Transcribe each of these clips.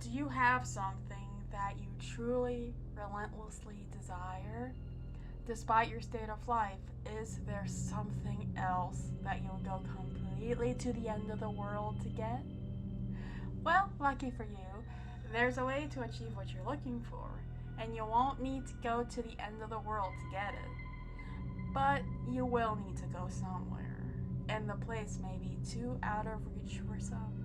Do you have something that you truly, relentlessly desire? Despite your state of life, is there something else that you'll go completely to the end of the world to get? Well, lucky for you, there's a way to achieve what you're looking for, and you won't need to go to the end of the world to get it. But you will need to go somewhere, and the place may be too out of reach for some.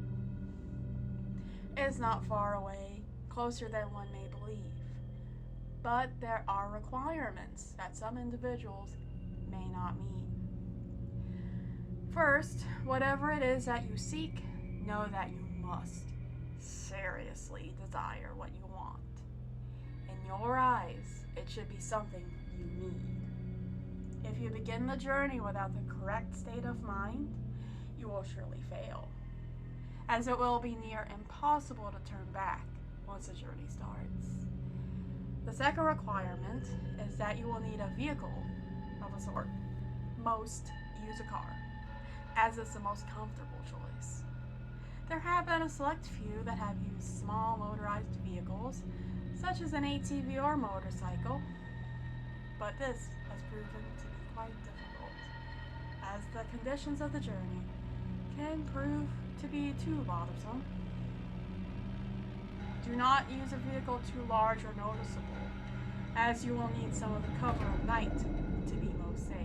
It's not far away, closer than one may believe. But there are requirements that some individuals may not meet. First, whatever it is that you seek, know that you must seriously desire what you want. In your eyes, it should be something you need. If you begin the journey without the correct state of mind, you will surely fail, as it will be near impossible to turn back once the journey starts. The second requirement is that you will need a vehicle of a sort. Most use a car, as it's the most comfortable choice. There have been a select few that have used small motorized vehicles, such as an ATV or motorcycle, but this has proven to be quite difficult, as the conditions of the journey can prove to be too bothersome. Do not use a vehicle too large or noticeable, as you will need some of the cover of night to be most safe.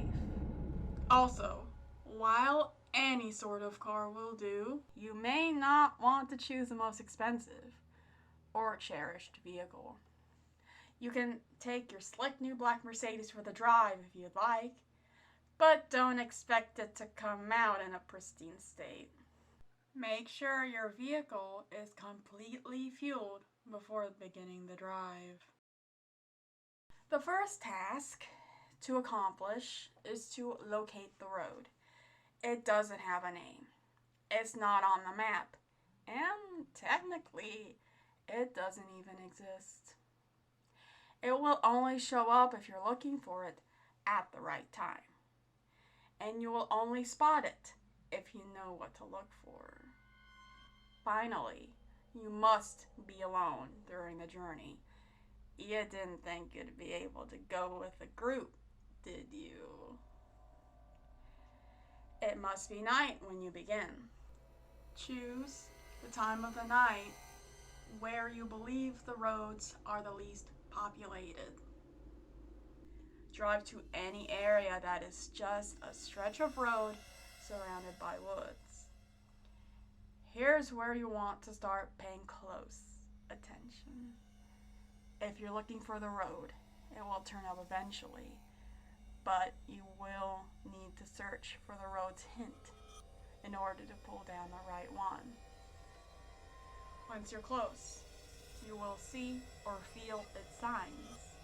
Also, while any sort of car will do, you may not want to choose the most expensive or cherished vehicle. You can take your slick new black Mercedes for the drive if you'd like, but don't expect it to come out in a pristine state. Make sure your vehicle is completely fueled before beginning the drive. The first task to accomplish is to locate the road. It doesn't have a name. It's not on the map. And technically, it doesn't even exist. It will only show up if you're looking for it at the right time. And you will only spot it if you know what to look for. Finally, you must be alone during the journey. You didn't think you'd be able to go with a group, did you? It must be night when you begin. Choose the time of the night where you believe the roads are the least populated. Drive to any area that is just a stretch of road surrounded by woods. Here's where you want to start paying close attention. If you're looking for the road, it will turn up eventually, but you will need to search for the road's hint in order to pull down the right one. Once you're close, you will see or feel its signs,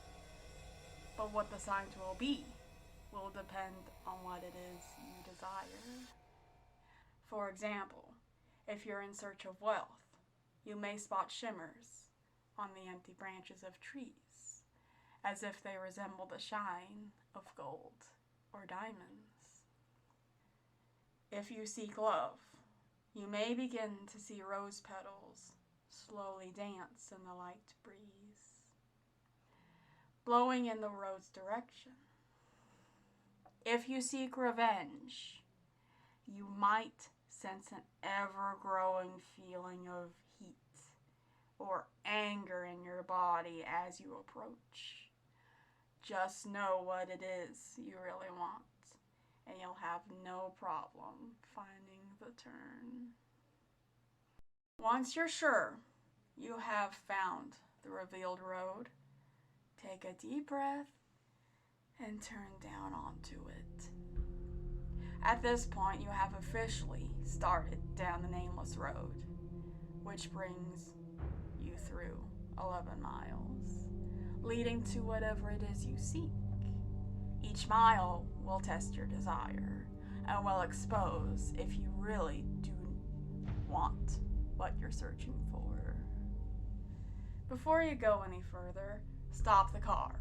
but what the signs will be will depend on what it is you desire. For example, if you're in search of wealth, you may spot shimmers on the empty branches of trees, as if they resemble the shine of gold or diamonds. If you seek love, you may begin to see rose petals slowly dance in the light breeze, blowing in the road's direction. If you seek revenge, you might sense an ever-growing feeling of heat or anger in your body as you approach. Just know what it is you really want, and you'll have no problem finding the turn. Once you're sure you have found the revealed road, take a deep breath and turn down onto it. At this point, you have officially started down the nameless road, which brings you through 11 miles, leading to whatever it is you seek. Each mile will test your desire and will expose if you really do want what you're searching for. Before you go any further, stop the car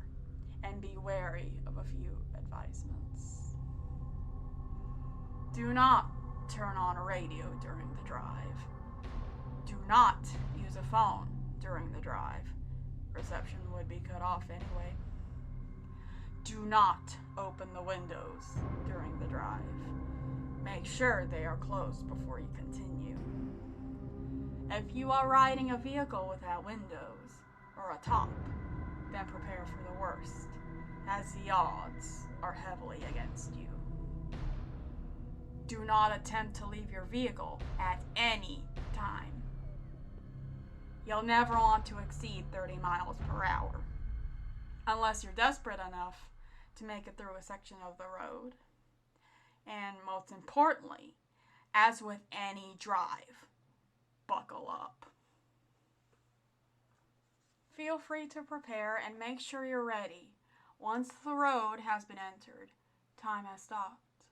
and be wary of a few advisements. Do not turn on a radio during the drive. Do not use a phone during the drive. Reception would be cut off anyway. Do not open the windows during the drive. Make sure they are closed before you continue. If you are riding a vehicle without windows or a top, then prepare for the worst, as the odds are heavily against you. Do not attempt to leave your vehicle at any time. You'll never want to exceed 30 miles per hour, unless you're desperate enough to make it through a section of the road. And most importantly, as with any drive, buckle up. Feel free to prepare and make sure you're ready. Once the road has been entered, time has stopped,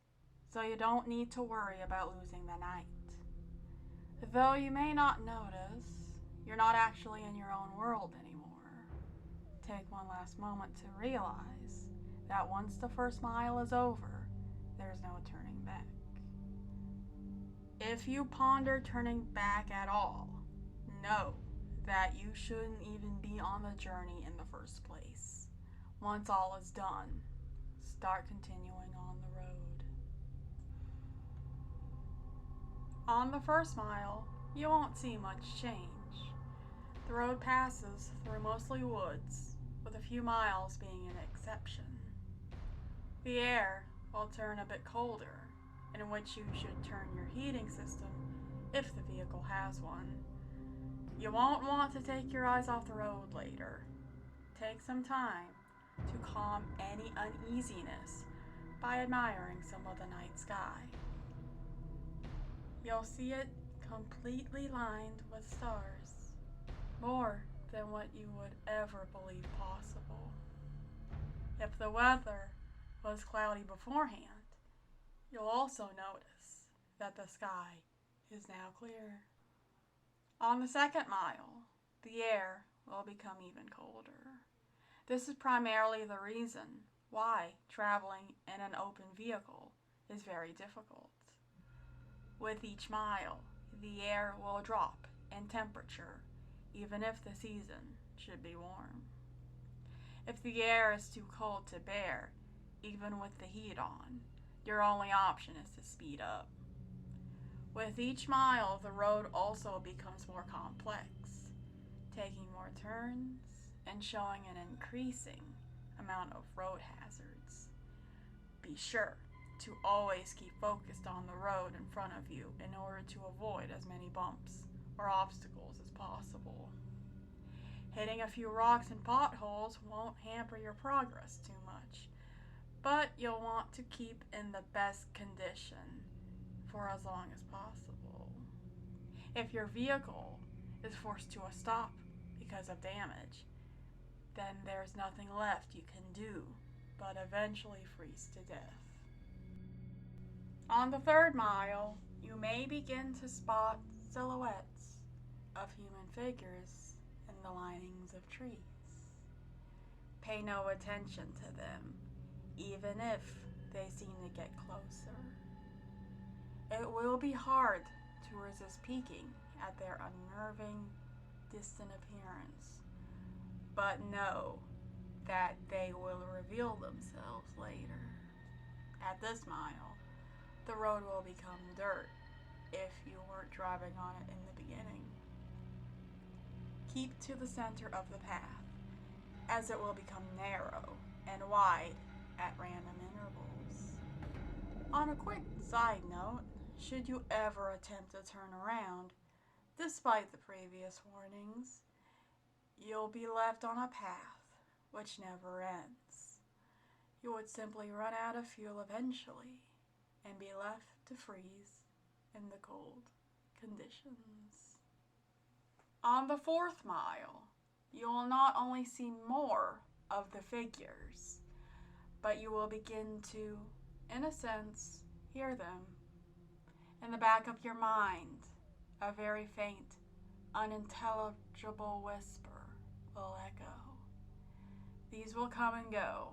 so you don't need to worry about losing the night. Though you may not notice, you're not actually in your own world anymore. Take one last moment to realize that once the first mile is over, there's no turning back. If you ponder turning back at all, know that you shouldn't even be on the journey in the first place. Once all is done, start continuing on the road. On the first mile, you won't see much change. The road passes through mostly woods, with a few miles being an exception. The air will turn a bit colder, in which you should turn your heating system if the vehicle has one. You won't want to take your eyes off the road later. Take some time to calm any uneasiness by admiring some of the night sky. You'll see it completely lined with stars, more than what you would ever believe possible. If the weather was cloudy beforehand, you'll also notice that the sky is now clear. On the second mile, the air will become even colder. This is primarily the reason why traveling in an open vehicle is very difficult. With each mile, the air will drop in temperature, even if the season should be warm. If the air is too cold to bear, even with the heat on, your only option is to speed up. With each mile, the road also becomes more complex, taking more turns and showing an increasing amount of road hazards. Be sure to always keep focused on the road in front of you in order to avoid as many bumps or obstacles as possible. Hitting a few rocks and potholes won't hamper your progress too much, but you'll want to keep in the best condition for as long as possible. If your vehicle is forced to a stop because of damage, then there's nothing left you can do but eventually freeze to death. On the third mile, you may begin to spot silhouettes of human figures in the linings of trees. Pay no attention to them, even if they seem to get closer. It will be hard to resist peeking at their unnerving, distant appearance, but know that they will reveal themselves later. At this mile, the road will become dirt if you weren't driving on it in the beginning. Keep to the center of the path, as it will become narrow and wide at random intervals. On a quick side note, should you ever attempt to turn around, despite the previous warnings, you'll be left on a path which never ends. You would simply run out of fuel eventually and be left to freeze in the cold conditions. On the fourth mile, you will not only see more of the figures, but you will begin to, in a sense, hear them. In the back of your mind, a very faint, unintelligible whisper will echo. These will come and go,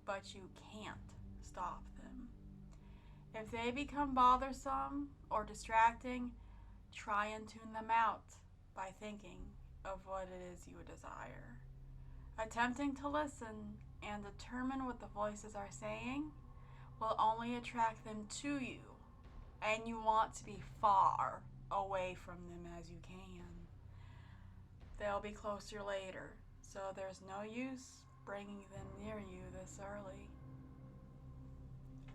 but you can't stop them. If they become bothersome or distracting, try and tune them out by thinking of what it is you desire. Attempting to listen and determine what the voices are saying will only attract them to you, and you want to be far away from them as you can. They'll be closer later, so there's no use bringing them near you this early.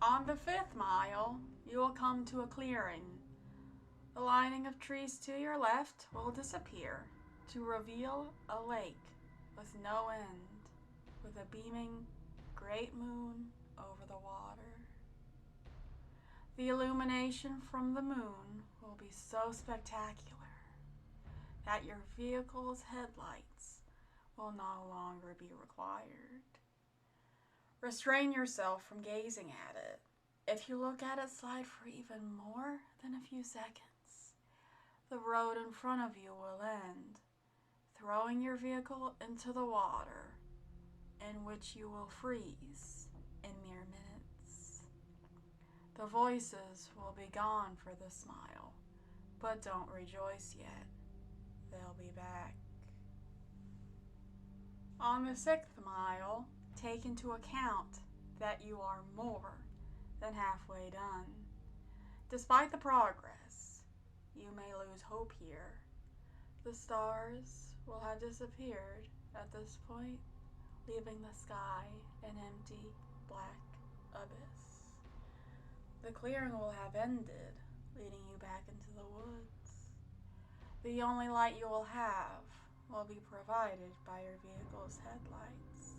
On the 5th mile, you will come to a clearing. The lining of trees to your left will disappear to reveal a lake with no end, with a beaming great moon over the water. The illumination from the moon will be so spectacular that your vehicle's headlights will no longer be required. Restrain yourself from gazing at it. If you look at it slide for even more than a few seconds, the road in front of you will end, throwing your vehicle into the water, in which you will freeze in mere minutes. The voices will be gone for this mile, but don't rejoice yet. They'll be back. On the 6th mile, take into account that you are more than halfway done. Despite the progress, you may lose hope here. The stars will have disappeared at this point, leaving the sky an empty, black abyss. The clearing will have ended, leading you back into the woods. The only light you will have will be provided by your vehicle's headlights,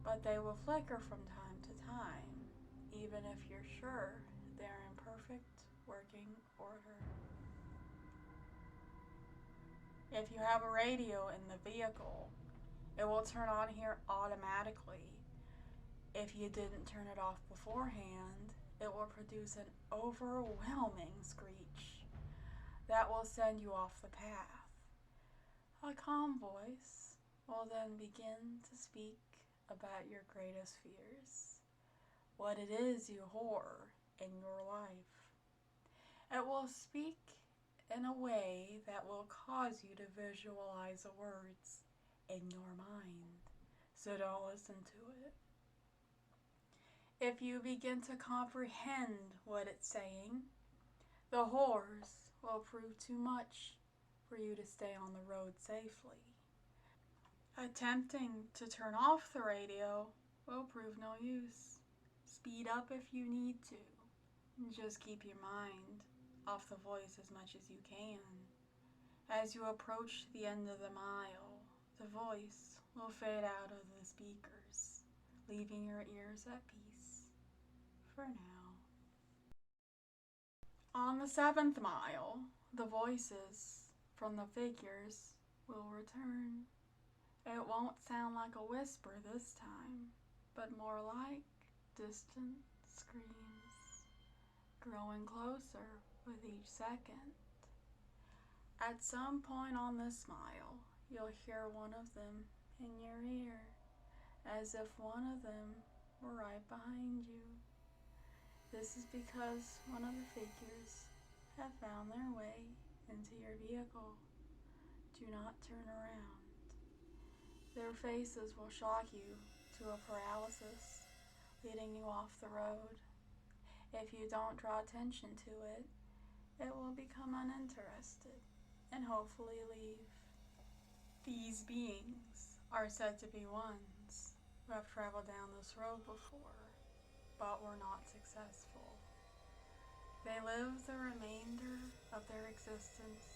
but they will flicker from time to time, even if you're sure they're in perfect working order. If you have a radio in the vehicle, it will turn on here automatically. If you didn't turn it off beforehand, it will produce an overwhelming screech that will send you off the path. A calm voice will then begin to speak about your greatest fears, what it is you horror in your life. It will speak in a way that will cause you to visualize the words in your mind, so don't listen to it. If you begin to comprehend what it's saying, the horrors will prove too much for you to stay on the road safely. Attempting to turn off the radio will prove no use. Speed up if you need to. Just keep your mind off the voice as much as you can. As you approach the end of the mile, the voice will fade out of the speakers, leaving your ears at peace for now. On the 7th mile, the voices from the figures will return. It won't sound like a whisper this time, but more like distant screams, growing closer with each second. At some point on this mile, you'll hear one of them in your ear, as if one of them were right behind you. This is because one of the figures have found their way into your vehicle. Do not turn around. Their faces will shock you to a paralysis, leading you off the road. If you don't draw attention to it, it will become uninterested and hopefully leave. These beings are said to be ones who have traveled down this road before, but were not successful. They live the remainder of their existence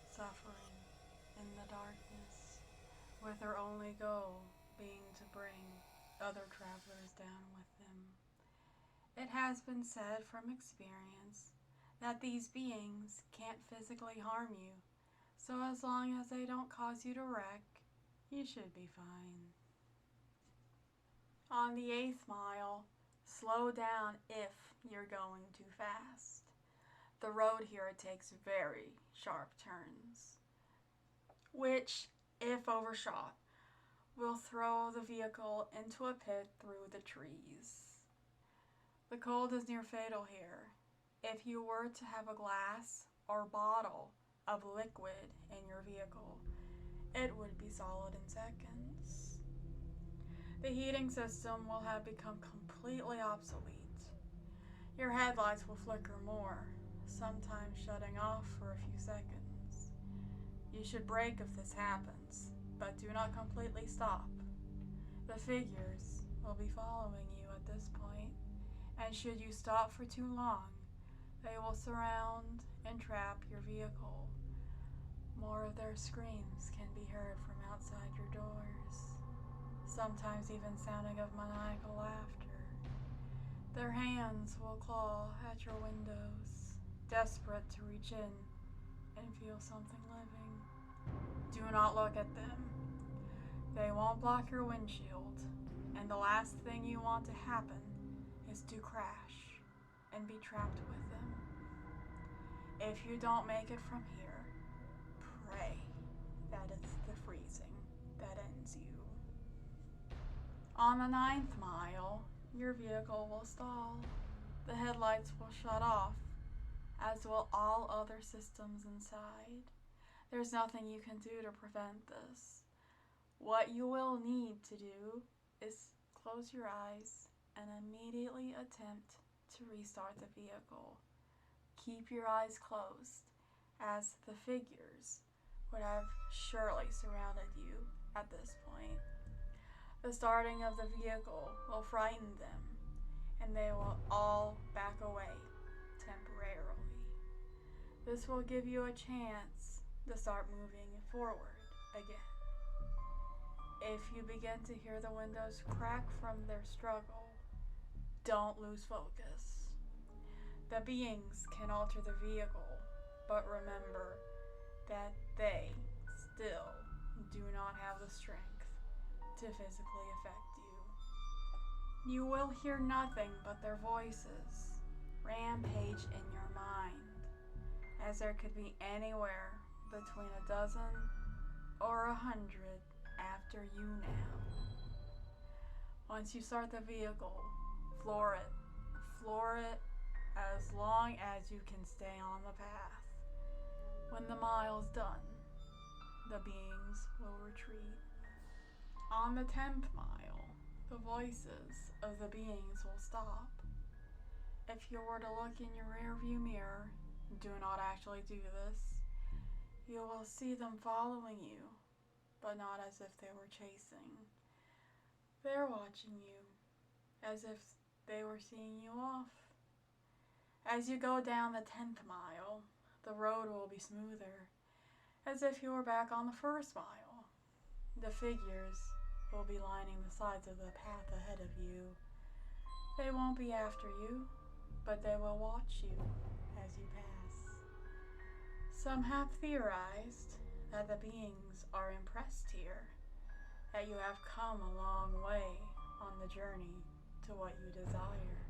suffering in the darkness, with their only goal being to bring other travelers down with them. It has been said from experience that these beings can't physically harm you, so as long as they don't cause you to wreck, you should be fine. On the 8th mile, slow down if you're going too fast. The road here takes very sharp turns, which, if overshot, will throw the vehicle into a pit through the trees. The cold is near fatal here. If you were to have a glass or bottle of liquid in your vehicle, it would be solid in seconds. The heating system will have become completely obsolete. Your headlights will flicker more, sometimes shutting off for a few seconds. You should brake if this happens, but do not completely stop. The figures will be following you at this point, and should you stop for too long, they will surround and trap your vehicle. More of their screams can be heard from outside your doors, sometimes even sounding of maniacal laughter. Their hands will claw at your windows, desperate to reach in and feel something living. Do not look at them. They won't block your windshield, and the last thing you want to happen is to crash and be trapped with them. If you don't make it from here, pray that it's the freezing that ends you. On the 9th mile, your vehicle will stall. The headlights will shut off, as will all other systems inside. There's nothing you can do to prevent this. What you will need to do is close your eyes and immediately attempt to restart the vehicle. Keep your eyes closed, as the figures would have surely surrounded you at this point. The starting of the vehicle will frighten them, and they will all back away temporarily. This will give you a chance to start moving forward again. If you begin to hear the windows crack from their struggle, don't lose focus. The beings can alter the vehicle, but remember that they still do not have the strength to physically affect you. You will hear nothing but their voices rampage in your mind, as there could be anywhere between 12 or 100 after you now. Once you start the vehicle, floor it as long as you can stay on the path. When the mile's done, the beings will retreat. On the 10th mile, the voices of the beings will stop. If you were to look in your rearview mirror, do not actually do this, you will see them following you, but not as if they were chasing. They're watching you, as if they were seeing you off. As you go down the 10th mile, the road will be smoother, as if you were back on the 1st mile. The figures will be lining the sides of the path ahead of you. They won't be after you, but they will watch you as you pass. Some have theorized that the beings are impressed here, that you have come a long way on the journey to what you desire.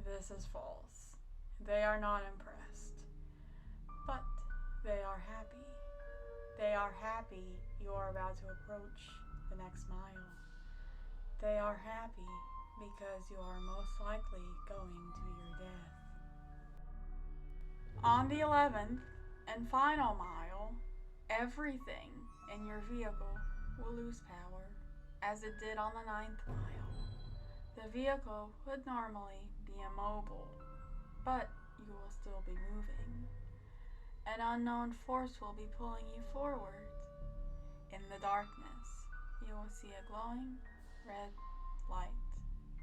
This is false. They are not impressed, but they are happy. They are happy you are about to approach the next mile. They are happy because you are most likely going to your death. On the 11th and final mile, everything in your vehicle will lose power, as it did on the 9th mile. The vehicle would normally be immobile, but you will still be moving. An unknown force will be pulling you forward. In the darkness, you will see a glowing red light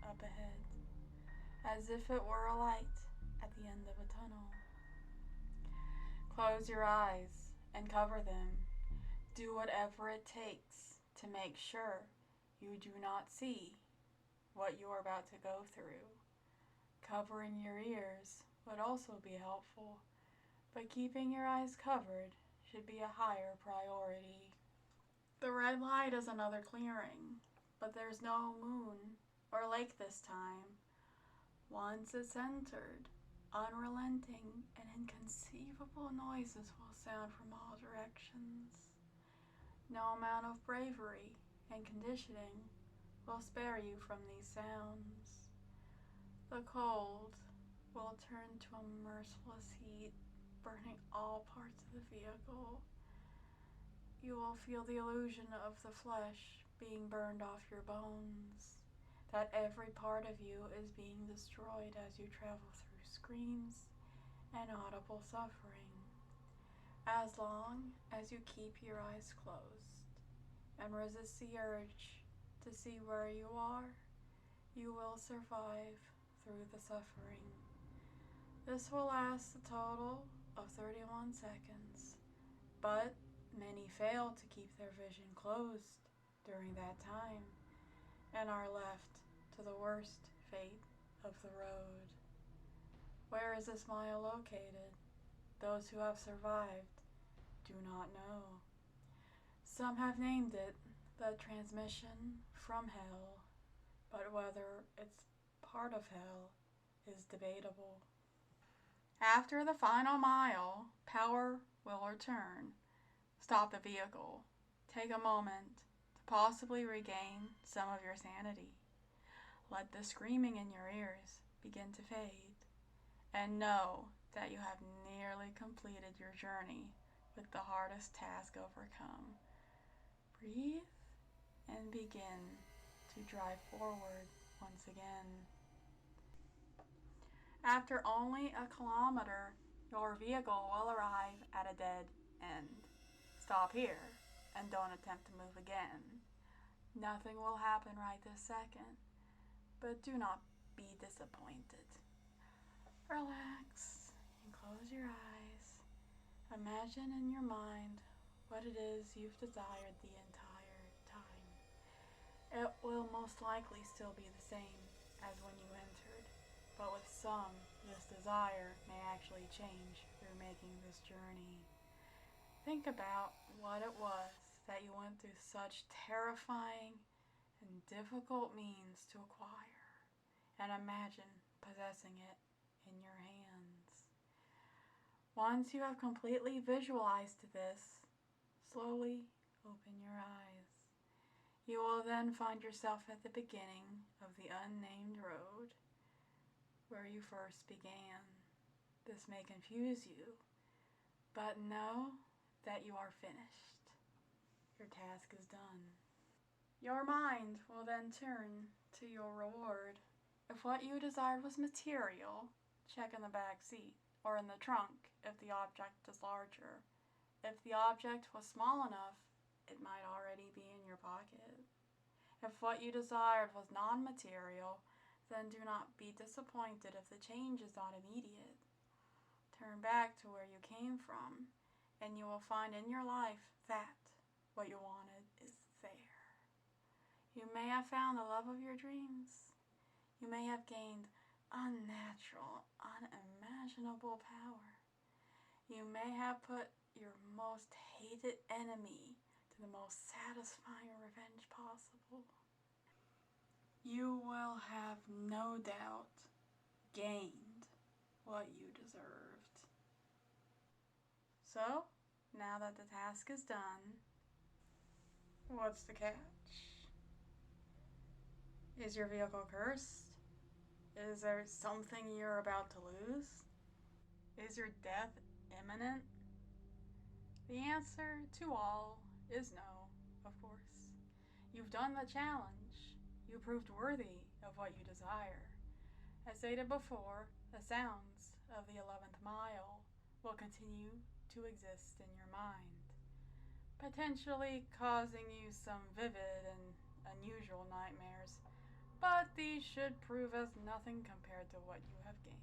up ahead, as if it were a light at the end of a tunnel. Close your eyes and cover them. Do whatever it takes to make sure you do not see what you are about to go through. Covering your ears would also be helpful, but keeping your eyes covered should be a higher priority. The red light is another clearing, but there's no moon or lake this time. Once it's entered, unrelenting and inconceivable noises will sound from all directions. No amount of bravery and conditioning will spare you from these sounds. The cold will turn to a merciless heat burning all parts of the vehicle. You will feel the illusion of the flesh being burned off your bones, that every part of you is being destroyed as you travel through screams and audible suffering. As long as you keep your eyes closed and resist the urge to see where you are, you will survive through the suffering. This will last a total of 31 seconds, but many fail to keep their vision closed during that time and are left to the worst fate of the road. Where is the smile located? Those who have survived do not know. Some have named it the transmission from hell, but whether it's part of hell is debatable. After the final mile, power will return. Stop the vehicle. Take a moment to possibly regain some of your sanity. Let the screaming in your ears begin to fade, and know that you have nearly completed your journey with the hardest task overcome. Breathe and begin to drive forward once again. After only a kilometer, your vehicle will arrive at a dead end. Stop here and don't attempt to move again. Nothing will happen right this second, but do not be disappointed. Relax and close your eyes. Imagine in your mind what it is you've desired the entire time. It will most likely still be the same as when you entered, but with some, this desire may actually change through making this journey. Think about what it was that you went through such terrifying and difficult means to acquire, and imagine possessing it in your hands. Once you have completely visualized this, slowly open your eyes. You will then find yourself at the beginning of the unnamed road where you first began. This may confuse you, but know that you are finished. Your task is done. Your mind will then turn to your reward. If what you desired was material, check in the back seat or in the trunk if the object is larger. If the object was small enough, it might already be in your pocket. If what you desired was non-material, then do not be disappointed if the change is not immediate. Turn back to where you came from, and you will find in your life that what you wanted is there. You may have found the love of your dreams. You may have gained unnatural, unimaginable power. You may have put your most hated enemy to the most satisfying revenge possible. You will have no doubt gained what you deserved. So, now that the task is done, what's the catch? Is your vehicle cursed? Is there something you're about to lose? Is your death imminent? The answer to all is no, of course. You've done the challenge. You proved worthy of what you desire. As stated before, the sounds of the 11th mile will continue to exist in your mind, potentially causing you some vivid and unusual nightmares, but these should prove as nothing compared to what you have gained.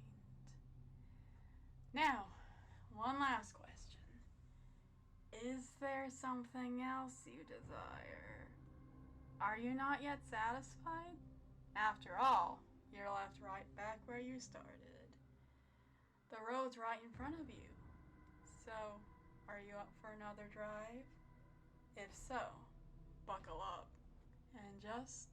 Now, one last question. Is there something else you desire? Are you not yet satisfied? After all, you're left right back where you started. The road's right in front of you. So, are you up for another drive? If so, buckle up and just